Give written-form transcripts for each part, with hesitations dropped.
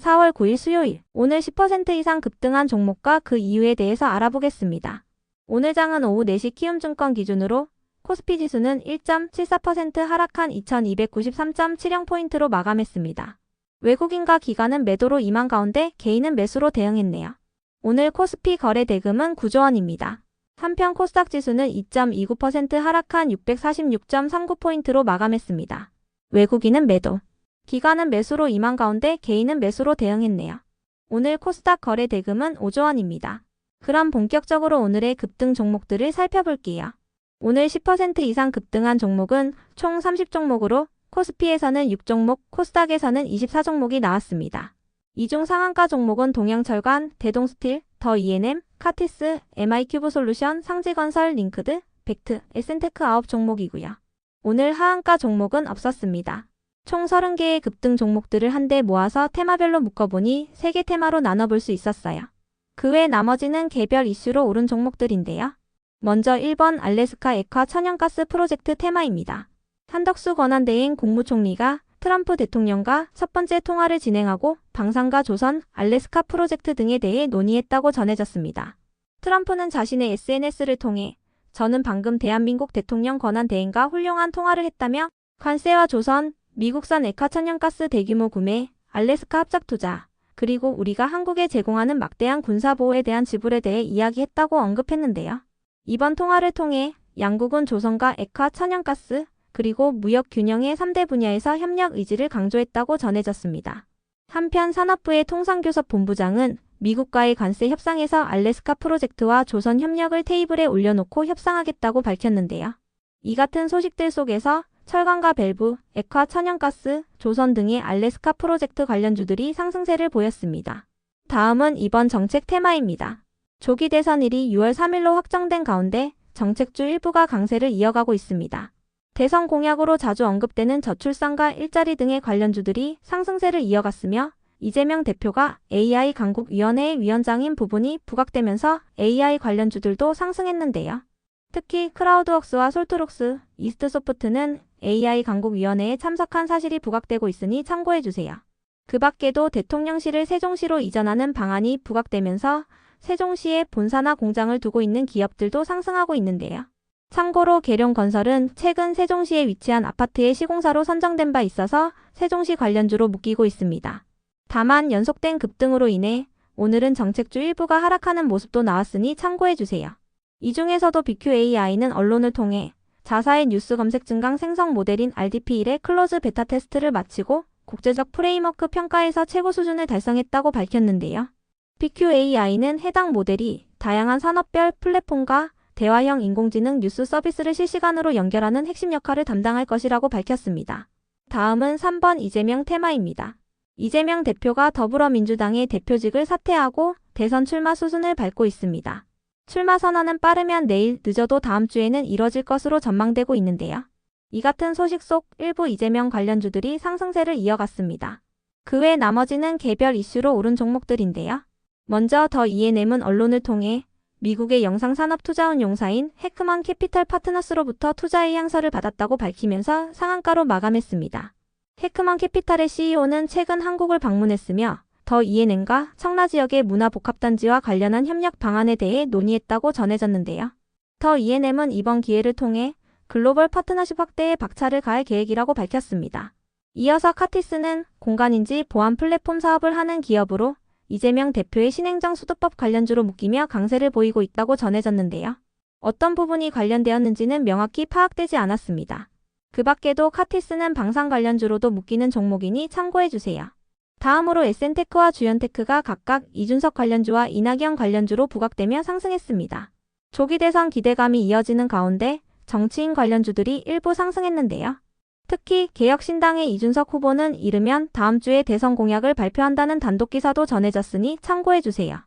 4월 9일 수요일, 오늘 10% 이상 급등한 종목과 그 이유에 대해서 알아보겠습니다. 오늘 장은 오후 4시 키움증권 기준으로 코스피 지수는 1.74% 하락한 2293.70포인트로 마감했습니다. 외국인과 기관은 매도로 임한 가운데 개인은 매수로 대응했네요. 오늘 코스피 거래 대금은 9조 원입니다. 한편 코스닥 지수는 2.29% 하락한 646.39포인트로 마감했습니다. 외국인은 매도, 기관은 매수로 임한 가운데 개인은 매수로 대응했네요. 오늘 코스닥 거래 대금은 5조 원입니다. 그럼 본격적으로 오늘의 급등 종목들을 살펴볼게요. 오늘 10% 이상 급등한 종목은 총 30종목으로 코스피에서는 6종목, 코스닥에서는 24종목이 나왔습니다. 이 중 상한가 종목은 동양철관, 대동스틸, 더 E&M, 카티스, MI큐브솔루션, 상지건설, 링크드, 벡트, 에센테크 9종목이고요. 오늘 하한가 종목은 없었습니다. 총 30개의 급등 종목들을 한데 모아서 테마별로 묶어보니 3개 테마로 나눠볼 수 있었어요. 그 외 나머지는 개별 이슈로 오른 종목들인데요. 먼저 1번 알래스카 액화 천연가스 프로젝트 테마입니다. 한덕수 권한대행 국무총리가 트럼프 대통령과 첫 번째 통화를 진행하고 방산과 조선, 알래스카 프로젝트 등에 대해 논의했다고 전해졌습니다. 트럼프는 자신의 SNS를 통해 저는 방금 대한민국 대통령 권한대행과 훌륭한 통화를 했다며 관세와 조선, 미국산 액화 천연가스 대규모 구매, 알래스카 합작 투자, 그리고 우리가 한국에 제공하는 막대한 군사보호에 대한 지불에 대해 이야기했다고 언급했는데요. 이번 통화를 통해 양국은 조선과 액화 천연가스, 그리고 무역 균형의 3대 분야에서 협력 의지를 강조했다고 전해졌습니다. 한편 산업부의 통상교섭 본부장은 미국과의 관세 협상에서 알래스카 프로젝트와 조선 협력을 테이블에 올려놓고 협상하겠다고 밝혔는데요. 이 같은 소식들 속에서 철강과 밸브, 액화 천연가스, 조선 등의 알래스카 프로젝트 관련주들이 상승세를 보였습니다. 다음은 이번 정책 테마입니다. 조기 대선일이 6월 3일로 확정된 가운데 정책주 일부가 강세를 이어가고 있습니다. 대선 공약으로 자주 언급되는 저출산과 일자리 등의 관련주들이 상승세를 이어갔으며 이재명 대표가 AI 강국위원회의 위원장인 부분이 부각되면서 AI 관련주들도 상승했는데요. 특히 크라우드웍스와 솔트록스, 이스트소프트는 AI 강국위원회에 참석한 사실이 부각되고 있으니 참고해주세요. 그 밖에도 대통령실을 세종시로 이전하는 방안이 부각되면서 세종시에 본사나 공장을 두고 있는 기업들도 상승하고 있는데요. 참고로 계룡건설은 최근 세종시에 위치한 아파트의 시공사로 선정된 바 있어서 세종시 관련주로 묶이고 있습니다. 다만 연속된 급등으로 인해 오늘은 정책주 일부가 하락하는 모습도 나왔으니 참고해주세요. 이 중에서도 BQAI는 언론을 통해 자사의 뉴스 검색 증강 생성 모델인 RDP1의 클로즈 베타 테스트를 마치고 국제적 프레임워크 평가에서 최고 수준을 달성했다고 밝혔는데요. BQAI는 해당 모델이 다양한 산업별 플랫폼과 대화형 인공지능 뉴스 서비스를 실시간으로 연결하는 핵심 역할을 담당할 것이라고 밝혔습니다. 다음은 3번 이재명 테마입니다. 이재명 대표가 더불어민주당의 대표직을 사퇴하고 대선 출마 수순을 밟고 있습니다. 출마 선언은 빠르면 내일, 늦어도 다음 주에는 이뤄질 것으로 전망되고 있는데요. 이 같은 소식 속 일부 이재명 관련주들이 상승세를 이어갔습니다. 그 외 나머지는 개별 이슈로 오른 종목들인데요. 먼저 더 E&M은 언론을 통해 미국의 영상산업투자원 용사인 해크먼 캐피털 파트너스로부터 투자 의향서를 받았다고 밝히면서 상한가로 마감했습니다. 해크먼 캐피탈의 CEO는 최근 한국을 방문했으며 더 E&M과 청라 지역의 문화복합단지와 관련한 협력 방안에 대해 논의했다고 전해졌는데요. 더 E&M은 이번 기회를 통해 글로벌 파트너십 확대에 박차를 가할 계획이라고 밝혔습니다. 이어서 카티스는 공간인지 보안 플랫폼 사업을 하는 기업으로 이재명 대표의 신행정 수도법 관련주로 묶이며 강세를 보이고 있다고 전해졌는데요. 어떤 부분이 관련되었는지는 명확히 파악되지 않았습니다. 그 밖에도 카티스는 방산 관련주로도 묶이는 종목이니 참고해주세요. 다음으로 에센테크와 주연테크가 각각 이준석 관련주와 이낙연 관련주로 부각되며 상승했습니다. 조기 대선 기대감이 이어지는 가운데 정치인 관련주들이 일부 상승했는데요. 특히 개혁신당의 이준석 후보는 이르면 다음 주에 대선 공약을 발표한다는 단독 기사도 전해졌으니 참고해주세요.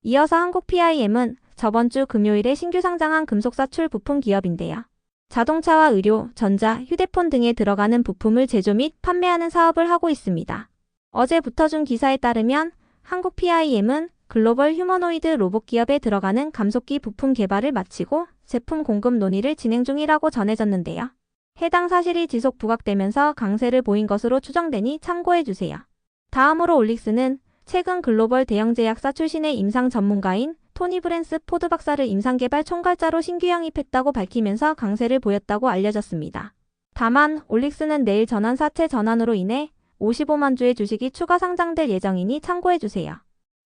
이어서 한국 PIM은 저번 주 금요일에 신규 상장한 금속사출 부품 기업인데요. 자동차와 의료, 전자, 휴대폰 등에 들어가는 부품을 제조 및 판매하는 사업을 하고 있습니다. 어제부터 준 기사에 따르면 한국 PIM은 글로벌 휴머노이드 로봇 기업에 들어가는 감속기 부품 개발을 마치고 제품 공급 논의를 진행 중이라고 전해졌는데요. 해당 사실이 지속 부각되면서 강세를 보인 것으로 추정되니 참고해주세요. 다음으로 올릭스는 최근 글로벌 대형 제약사 출신의 임상 전문가인 토니 브랜스 포드 박사를 임상개발 총괄자로 신규 영입했다고 밝히면서 강세를 보였다고 알려졌습니다. 다만 올릭스는 내일 전환 사채 전환으로 인해 55만 주의 주식이 추가 상장될 예정이니 참고해주세요.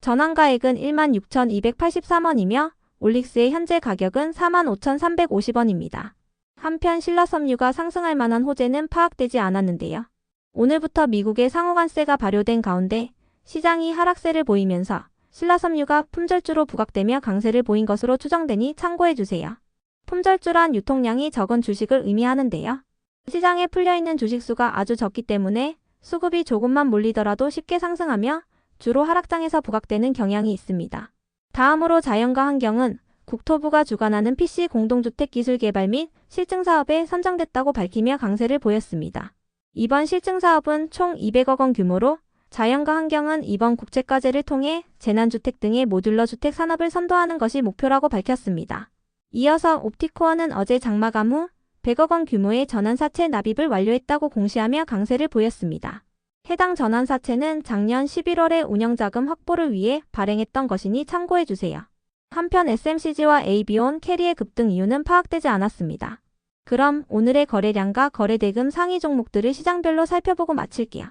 전환가액은 16,283원이며 올릭스의 현재 가격은 45,350원입니다. 한편 신라섬유가 상승할 만한 호재는 파악되지 않았는데요. 오늘부터 미국의 상호관세가 발효된 가운데 시장이 하락세를 보이면서 신라섬유가 품절주로 부각되며 강세를 보인 것으로 추정되니 참고해주세요. 품절주란 유통량이 적은 주식을 의미하는데요. 시장에 풀려있는 주식수가 아주 적기 때문에 수급이 조금만 몰리더라도 쉽게 상승하며 주로 하락장에서 부각되는 경향이 있습니다. 다음으로 자연과 환경은 국토부가 주관하는 PC 공동주택 기술 개발 및 실증 사업에 선정됐다고 밝히며 강세를 보였습니다. 이번 실증 사업은 총 200억 원 규모로 자연과 환경은 이번 국책과제를 통해 재난주택 등의 모듈러 주택 산업을 선도하는 것이 목표라고 밝혔습니다. 이어서 옵티코어는 어제 장마감 후 100억 원 규모의 전환사채 납입을 완료했다고 공시하며 강세를 보였습니다. 해당 전환사채는 작년 11월에 운영자금 확보를 위해 발행했던 것이니 참고해주세요. 한편 SMCG와 AB온 캐리의 급등 이유는 파악되지 않았습니다. 그럼 오늘의 거래량과 거래대금 상위 종목들을 시장별로 살펴보고 마칠게요.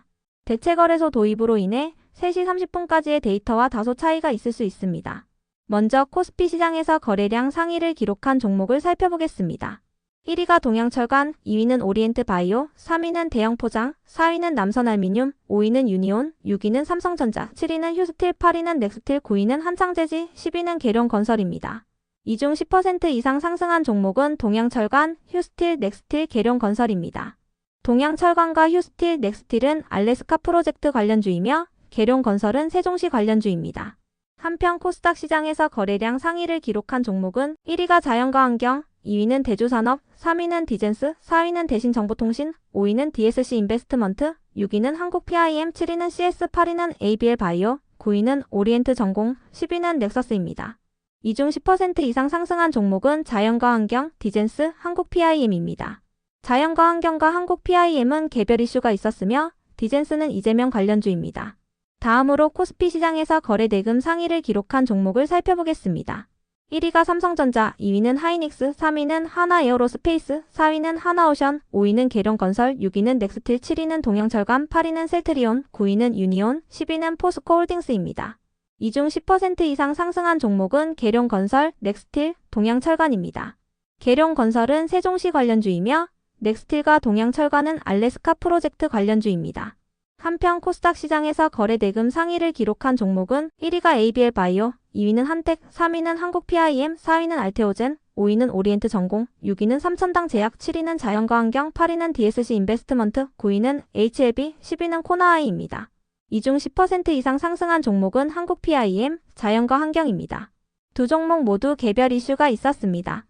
대체거래소 도입으로 인해 3시 30분까지의 데이터와 다소 차이가 있을 수 있습니다. 먼저 코스피 시장에서 거래량 상위를 기록한 종목을 살펴보겠습니다. 1위가 동양철강, 2위는 오리엔트바이오, 3위는 대형포장, 4위는 남선알미늄, 5위는 유니온, 6위는 삼성전자, 7위는 휴스틸, 8위는 넥스틸, 9위는 한창재지, 10위는 계룡건설입니다. 이 중 10% 이상 상승한 종목은 동양철강, 휴스틸, 넥스틸, 계룡건설입니다. 동양철강과 휴스틸, 넥스틸은 알래스카 프로젝트 관련주이며 계룡건설은 세종시 관련주입니다. 한편 코스닥 시장에서 거래량 상위를 기록한 종목은 1위가 자연과 환경, 2위는 대주산업, 3위는 디젠스, 4위는 대신정보통신, 5위는 DSC 인베스트먼트, 6위는 한국 PIM, 7위는 CS, 8위는 ABL 바이오, 9위는 오리엔트 전공, 10위는 넥서스입니다. 이 중 10% 이상 상승한 종목은 자연과 환경, 디젠스, 한국 PIM입니다. 자연과 환경과 한국 PIM은 개별 이슈가 있었으며 디젠스는 이재명 관련주입니다. 다음으로 코스피 시장에서 거래대금 상위를 기록한 종목을 살펴보겠습니다. 1위가 삼성전자, 2위는 하이닉스, 3위는 하나에어로스페이스, 4위는 하나오션, 5위는 계룡건설, 6위는 넥스틸, 7위는 동양철강, 8위는 셀트리온, 9위는 유니온, 10위는 포스코홀딩스입니다. 이 중 10% 이상 상승한 종목은 계룡건설, 넥스틸, 동양철강입니다. 계룡건설은 세종시 관련주이며 넥스틸과 동양철강은 알래스카 프로젝트 관련주입니다. 한편 코스닥 시장에서 거래대금 상위를 기록한 종목은 1위가 ABL 바이오, 2위는 한택, 3위는 한국 PIM, 4위는 알테오젠, 5위는 오리엔트 전공, 6위는 삼천당 제약, 7위는 자연과 환경, 8위는 DSC 인베스트먼트, 9위는 HLB, 10위는 코나아이입니다. 이 중 10% 이상 상승한 종목은 한국 PIM, 자연과 환경입니다. 두 종목 모두 개별 이슈가 있었습니다.